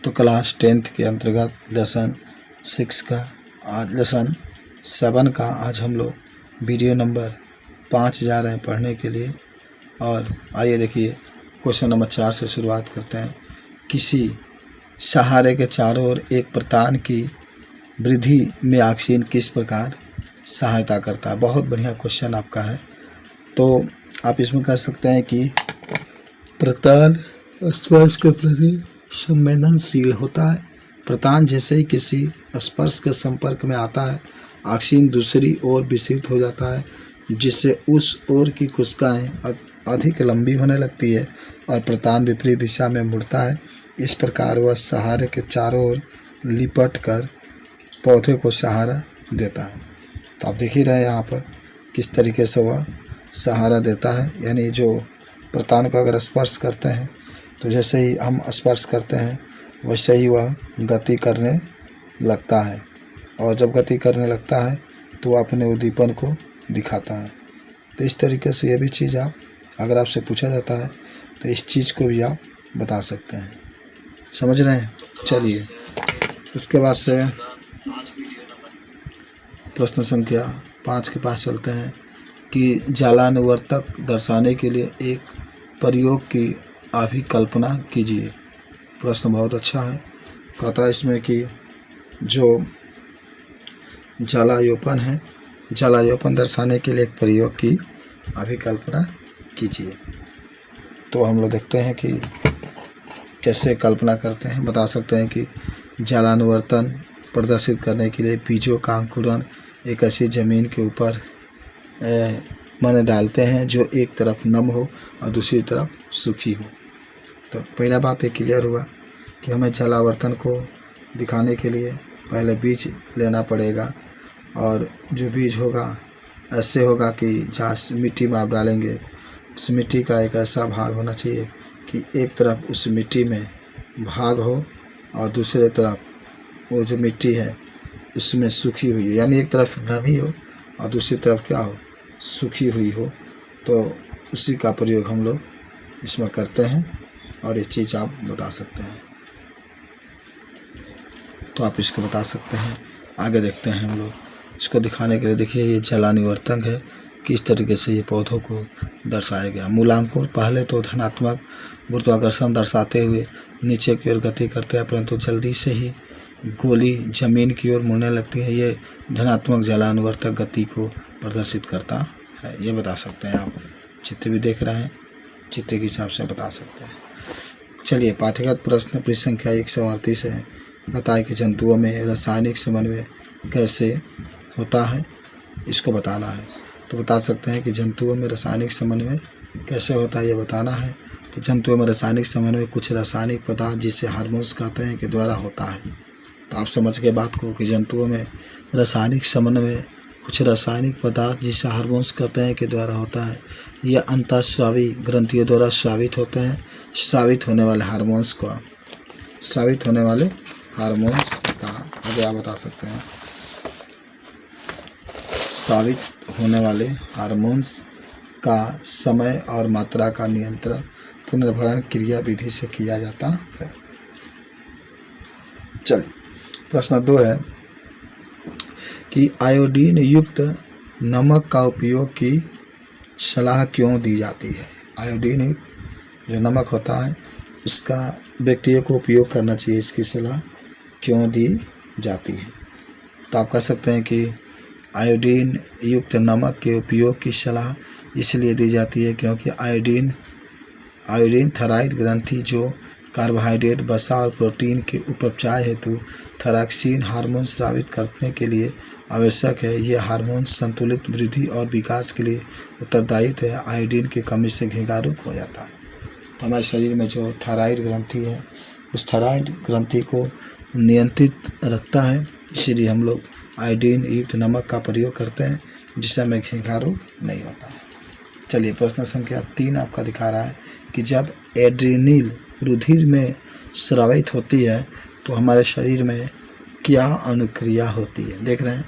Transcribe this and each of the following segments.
तो class 10th के अंतर्गत लेसन 6 का आज लेसन 7 का आज हम लोग वीडियो नंबर 5 जा रहे हैं पढ़ने के लिए। और आइए देखिए क्वेश्चन नंबर 4 से शुरुआत करते हैं। किसी सहारे के चारों ओर एक प्रतान की वृद्धि में ऑक्सीजन किस प्रकार सहायता करता है। बहुत बढ़िया क्वेश्चन आपका है। तो आप इसमें कह सकते हैं कि प्रतान स्पर्श के प्रति संवेदनशील होता है। प्रतान जैसे ही किसी स्पर्श के संपर्क में आता है ऑक्सीजन दूसरी ओर विषित हो जाता है, जिससे उस ओर की कोशिकाएं अधिक लंबी होने लगती है और प्रतान विपरीत दिशा में मुड़ता है। इस प्रकार वह सहारे के चारों ओर लिपट कर पौधे को सहारा देता है। तो आप देख ही रहे हैं यहाँ पर किस तरीके से वह सहारा देता है। यानी जो प्रतान को अगर स्पर्श करते हैं तो जैसे ही हम स्पर्श करते हैं वैसे ही वह गति करने लगता है, और जब गति करने लगता है तो वह अपने उद्दीपन को दिखाता है। तो इस तरीके से ये भी चीज़ आप अगर आपसे पूछा जाता है तो इस चीज़ को भी आप बता सकते हैं। समझ रहे हैं। चलिए उसके बाद से प्रश्न संख्या 5 के पास चलते हैं कि जालानुवर्तक दर्शाने के लिए एक प्रयोग की अभिकल्पना कीजिए। प्रश्न बहुत अच्छा है। कहता है इसमें कि जो जलायोपन है, जलायोपन दर्शाने के लिए एक प्रयोग की अभिकल्पना कीजिए। तो हम लोग देखते हैं कि कैसे कल्पना करते हैं। बता सकते हैं कि जलानुवर्तन प्रदर्शित करने के लिए बीजों का अंकुरन एक ऐसी ज़मीन के ऊपर मैंने डालते हैं जो एक तरफ नम हो और दूसरी तरफ सूखी हो। तो पहला बात ये क्लियर हुआ कि हमें जलावर्तन को दिखाने के लिए पहले बीज लेना पड़ेगा, और जो बीज होगा ऐसे होगा कि जहाँ मिट्टी में आप डालेंगे उस मिट्टी का एक ऐसा भाग होना चाहिए कि एक तरफ उस मिट्टी में भाग हो और दूसरे तरफ वो जो मिट्टी है उसमें सूखी हुई हो, यानी एक तरफ नमी हो और दूसरी तरफ क्या हो, सूखी हुई हो। तो उसी का प्रयोग हम लोग इसमें करते हैं और ये चीज़ आप बता सकते हैं। तो आप इसको बता सकते हैं। आगे देखते हैं हम लोग इसको दिखाने के लिए। देखिए ये जलानुवर्तक है, किस तरीके से ये पौधों को दर्शाया गया। मूलांकुर पहले तो धनात्मक गुरुत्वाकर्षण दर्शाते हुए नीचे की ओर गति करते हैं, परंतु जल्दी से ही गोली जमीन की ओर मुड़ने लगती है। ये धनात्मक जलानुवर्तक गति को प्रदर्शित करता है। ये बता सकते हैं आप। चित्र भी देख रहे हैं, चित्र के हिसाब से बता सकते हैं। चलिए पाठ्यगत प्रश्न पृष्ठ संख्या 138 है। बताए कि जंतुओं में रासायनिक समन्वय कैसे होता है, इसको बताना है। तो बता सकते हैं कि जंतुओं में रासायनिक समन्वय कैसे होता है, ये बताना है। कि जंतुओं में रासायनिक समन्वय कुछ रासायनिक पदार्थ जिसे हार्मोन्स कहते हैं के द्वारा होता है। तो आप समझ गए बात को कि जंतुओं में रासायनिक समन्वय कुछ रासायनिक पदार्थ जिसे हार्मोन्स कहते हैं के द्वारा होता है। यह अंतःस्रावी ग्रंथियों द्वारा स्रावित होते हैं। स्रावित होने वाले हार्मोन्स का आगे आप बता सकते हैं। स्रावित होने वाले हार्मोन्स का समय और मात्रा का नियंत्रण पुनर्भरण क्रिया विधि से किया जाता है। चलिए प्रश्न 2 है कि आयोडीन युक्त नमक का उपयोग की सलाह क्यों दी जाती है। आयोडीन युक्त जो नमक होता है उसका व्यक्तियों को उपयोग करना चाहिए, इसकी सलाह क्यों दी जाती है। तो आप कह सकते हैं कि आयोडीन युक्त नमक के उपयोग की सलाह इसलिए दी जाती है क्योंकि आयोडीन थायराइड ग्रंथि जो कार्बोहाइड्रेट, वसा और प्रोटीन के उपचार हेतु थायरॉक्सिन हार्मोन स्रावित करने के लिए आवश्यक है। ये हार्मोन संतुलित वृद्धि और विकास के लिए उत्तरदायित्व है। आयोडीन की कमी से घेंगारू हो जाता है। तो हमारे शरीर में जो थायराइड ग्रंथि है उस थायराइड ग्रंथि को नियंत्रित रखता है, इसीलिए हम लोग आयोडीन युक्त नमक का प्रयोग करते हैं जिससे हमें घेंगारू नहीं होता है। चलिए प्रश्न संख्या 3 आपका दिखा रहा है कि जब एड्रेनल रुधिर में स्रावित होती है तो हमारे शरीर में क्या अनुक्रिया होती है। देख रहे हैं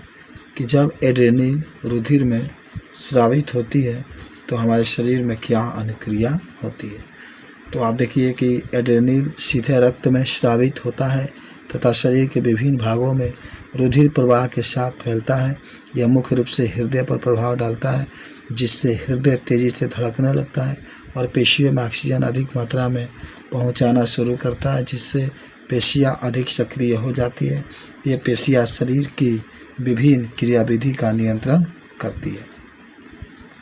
कि जब एड्रेनल रुधिर में स्रावित होती है तो हमारे शरीर में क्या अनुक्रिया होती है। तो आप देखिए कि एड्रेनलिन सीधे रक्त में स्रावित होता है तथा शरीर के विभिन्न भागों में रुधिर प्रवाह के साथ फैलता है। यह मुख्य रूप से हृदय पर प्रभाव डालता है, जिससे हृदय तेजी से धड़कने लगता है और पेशियों में ऑक्सीजन अधिक मात्रा में पहुंचाना शुरू करता है, जिससे पेशियां अधिक सक्रिय हो जाती है। ये पेशियां शरीर की विभिन्न क्रियाविधि का नियंत्रण करती है।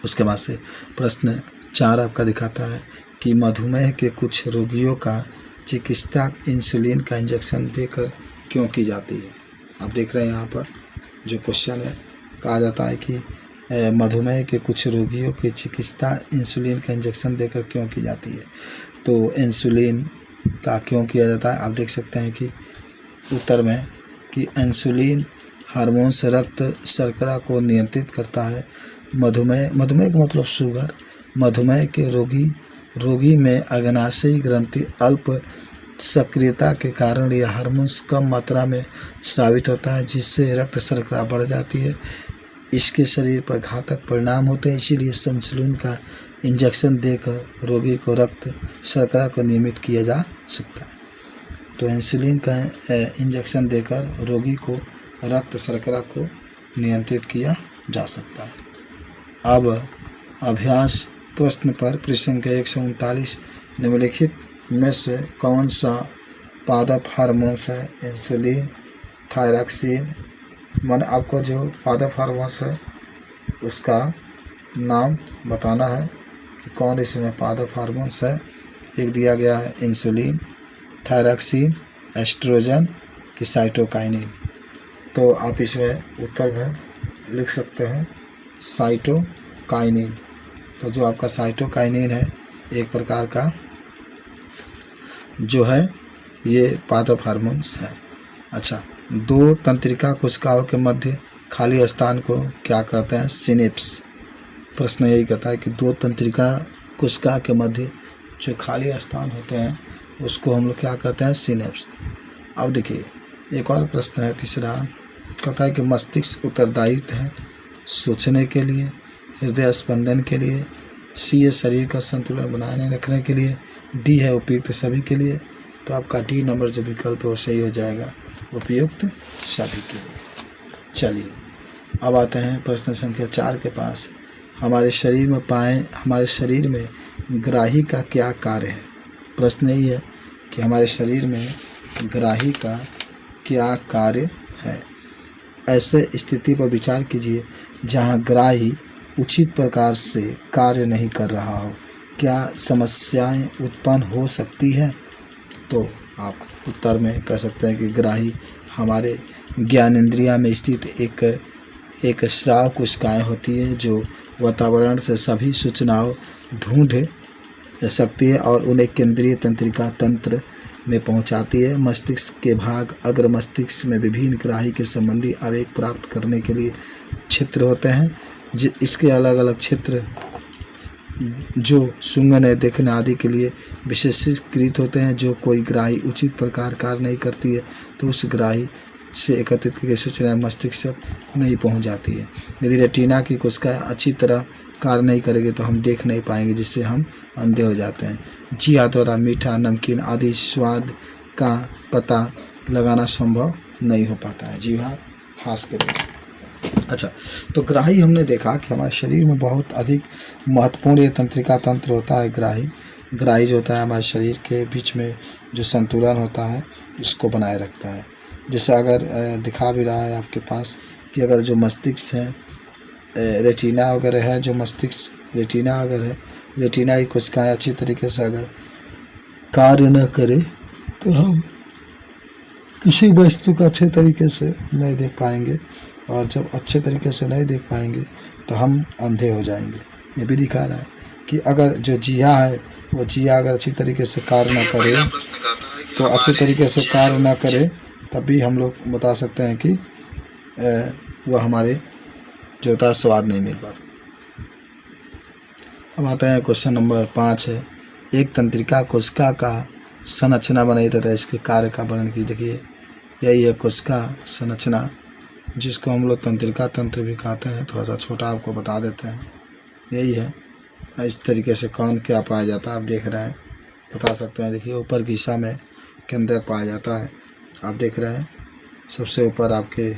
उसके बाद से प्रश्न 4 आपका दिखाता है कि मधुमेह के कुछ रोगियों का चिकित्सा इंसुलिन का इंजेक्शन देकर क्यों की जाती है। आप देख रहे हैं यहाँ पर जो क्वेश्चन है, कहा जाता है कि मधुमेह के कुछ रोगियों की चिकित्सा इंसुलिन का इंजेक्शन देकर क्यों की जाती है। तो इंसुलिन का क्यों किया जाता है, आप देख सकते हैं कि उत्तर में कि इंसुलिन हार्मोन से रक्त शर्करा को नियंत्रित करता है। मधुमेह का मतलब शुगर। मधुमेह के रोगी में अग्नाशयी ग्रंथि अल्प सक्रियता के कारण यह हार्मोन कम मात्रा में स्रावित होता है, जिससे रक्त शर्करा बढ़ जाती है। इसके शरीर पर घातक परिणाम होते हैं, इसीलिए इंसुलिन का इंजेक्शन देकर रोगी को रक्त शर्करा को नियमित किया जा सकता है। तो इंसुलिन का इंजेक्शन देकर रोगी को रक्त शर्करा को नियंत्रित किया जा सकता है। अब अभ्यास प्रश्न पर प्रश्न संख्या 139 निम्नलिखित में से कौन सा पादप हार्मोन्स है। Insulin, thyroxine. मन आपको जो पादप हार्मोन्स है उसका नाम बताना है कि कौन इसमें पादप हार्मोन्स है। एक दिया गया है इंसुलिन, थायरॉक्सिन, एस्ट्रोजन कि साइटोकाइनिन। तो आप इसमें उत्तर में लिख सकते हैं साइटोकाइनिन। तो जो आपका साइटोकाइनिन है एक प्रकार का जो है ये पादप हार्मोन्स है। अच्छा, 2 तंत्रिका कोशिकाओं के मध्य खाली स्थान को क्या कहते हैं। सिनेप्स। प्रश्न यही कहता है कि 2 तंत्रिका कोशिका के मध्य जो खाली स्थान होते हैं उसको हम लोग क्या कहते हैं, सिनेप्स। अब देखिए एक और प्रश्न है तीसरा, कहता है कि मस्तिष्क उत्तरदायित्व है सोचने के लिए, हृदय स्पंदन के लिए, सी है शरीर का संतुलन बनाए रखने के लिए, डी है उपयुक्त सभी के लिए। तो आपका डी नंबर जो विकल्प है वो सही हो जाएगा, उपयुक्त सभी के लिए। चलिए अब आते हैं प्रश्न संख्या 4 के पास। हमारे शरीर में ग्राही का क्या कार्य है। प्रश्न यही है कि हमारे शरीर में ग्राही का क्या कार्य है। ऐसे स्थिति पर विचार कीजिए जहां ग्राही उचित प्रकार से कार्य नहीं कर रहा हो, क्या समस्याएं उत्पन्न हो सकती है। तो आप उत्तर में कह सकते हैं कि ग्राही हमारे ज्ञानेंद्रिया में स्थित एक श्राव कोशिकाएं होती है जो वातावरण से सभी सूचनाओं ढूंढ सकती है और उन्हें केंद्रीय तंत्रिका तंत्र में पहुंचाती है। मस्तिष्क के भाग अग्र मस्तिष्क में विभिन्न ग्राही के संबंधी आवेग प्राप्त करने के लिए क्षेत्र होते हैं। इसके अलग अलग क्षेत्र जो सूंघने, देखने आदि के लिए विशेषीकृत होते हैं। जो कोई ग्राही उचित प्रकार कार्य नहीं करती है तो उस ग्राही से एकत्रित की सूचनाएं मस्तिष्क तक नहीं पहुंच जाती है। यदि रेटिना की कोशिकाएं अच्छी तरह कार्य नहीं करेगी तो हम देख नहीं पाएंगे, जिससे हम अंधे हो जाते हैं। जीवा द्वारा मीठा, नमकीन आदि स्वाद का पता लगाना संभव नहीं हो पाता है, जीवा हास के बिना। अच्छा, तो ग्राही हमने देखा कि हमारे शरीर में बहुत अधिक महत्वपूर्ण ये तंत्रिका तंत्र होता है। ग्राही जो होता है हमारे शरीर के बीच में जो संतुलन होता है उसको बनाए रखता है। जैसे अगर दिखा भी रहा है आपके पास कि अगर जो मस्तिष्क है, रेटिना वगैरह है, जो मस्तिष्क रेटिना अगर है, रेटिना की कोशिकाएं अच्छी तरीके से अगर कार्य न करे तो हम किसी वस्तु को अच्छे तरीके से नहीं देख पाएंगे, और जब अच्छे तरीके से नहीं देख पाएंगे तो हम अंधे हो जाएंगे। ये भी दिखा रहा है कि अगर जो जिया है वो जिया अगर अच्छी तरीके से कार्य न करे तो अच्छे तरीके से कार्य न करे तब भी हम लोग बता सकते हैं कि वह हमारे जो होता है स्वाद नहीं मिल पाता। अब आता है क्वेश्चन नंबर 5 है, एक तंत्रिका कोशिका का संरचना बनाई तथा इसके कार्य का वर्णन की। देखिए यही है कोशिका संरचना, जिसको हम लोग तंत्रिका तंत्र भी कहते हैं। थोड़ा सा छोटा आपको बता देते हैं, यही है। इस तरीके से कौन क्या पाया जाता है आप देख रहे हैं। बता सकते हैं। देखिए ऊपर की हिस्सा में केंद्रक पाया जाता है। आप देख रहे हैं सबसे ऊपर आपके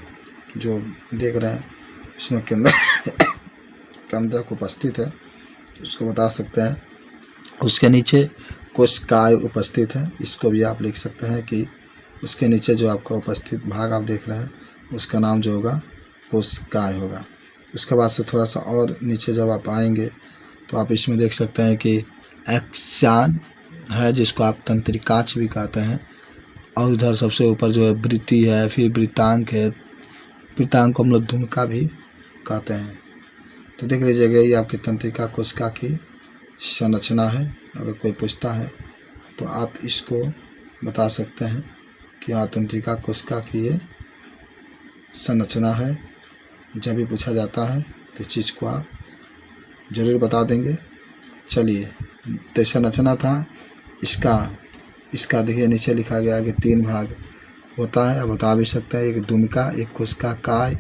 जो देख रहे हैं इसमें केंद्रक उपस्थित है, उसको बता सकते हैं। उसके नीचे कोशिकाएं उपस्थित है, इसको भी आप लिख सकते हैं कि उसके नीचे जो आपका उपस्थित भाग आप देख रहे हैं उसका नाम जो होगा कोशिकाएं होगा। उसके बाद से थोड़ा सा और नीचे जब आप आएंगे तो आप इसमें देख सकते हैं कि एक्सान है, जिसको आप तंत्रिकाक्ष भी कहते हैं, और उधर सबसे ऊपर जो है वृत्ति है, फिर वृत्तांक है, वृत्तांक को हम लोग धुनका भी कहते हैं। तो देख लीजिएगा ये आपकी तंत्रिका कोशिका की संरचना है। अगर कोई पूछता है तो आप इसको बता सकते हैं कि हाँ तंत्रिका कोशिका की ये संरचना है। जब भी पूछा जाता है तो इस चीज़ को आप ज़रूर बता देंगे। चलिए, तो संरचना था इसका देखिए नीचे लिखा गया कि 3 भाग होता है। आप बता भी सकते हैं, एक दुमिका, एक कोशिका काय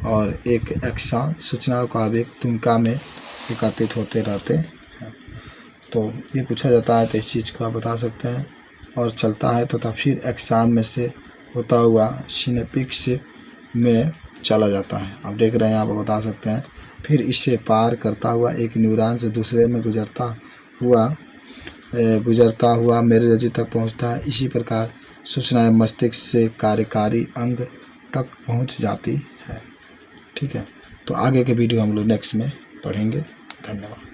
और एक एक्सान। सूचनाओं का आप एक दुमिका में एकत्रित होते रहते हैं। तो ये पूछा जाता है तो इस चीज़ को आप बता सकते हैं। और चलता है तो फिर एक्सान में से होता हुआ सिनेप्टिक्स में चला जाता है। आप देख रहे हैं, आप बता सकते हैं। फिर इससे पार करता हुआ एक न्यूरॉन से दूसरे में गुजरता हुआ मेरुरज्जु तक पहुंचता है। इसी प्रकार सूचनाएं मस्तिष्क से कार्यकारी अंग तक पहुंच जाती है। ठीक है, तो आगे के वीडियो हम लोग नेक्स्ट में पढ़ेंगे। धन्यवाद।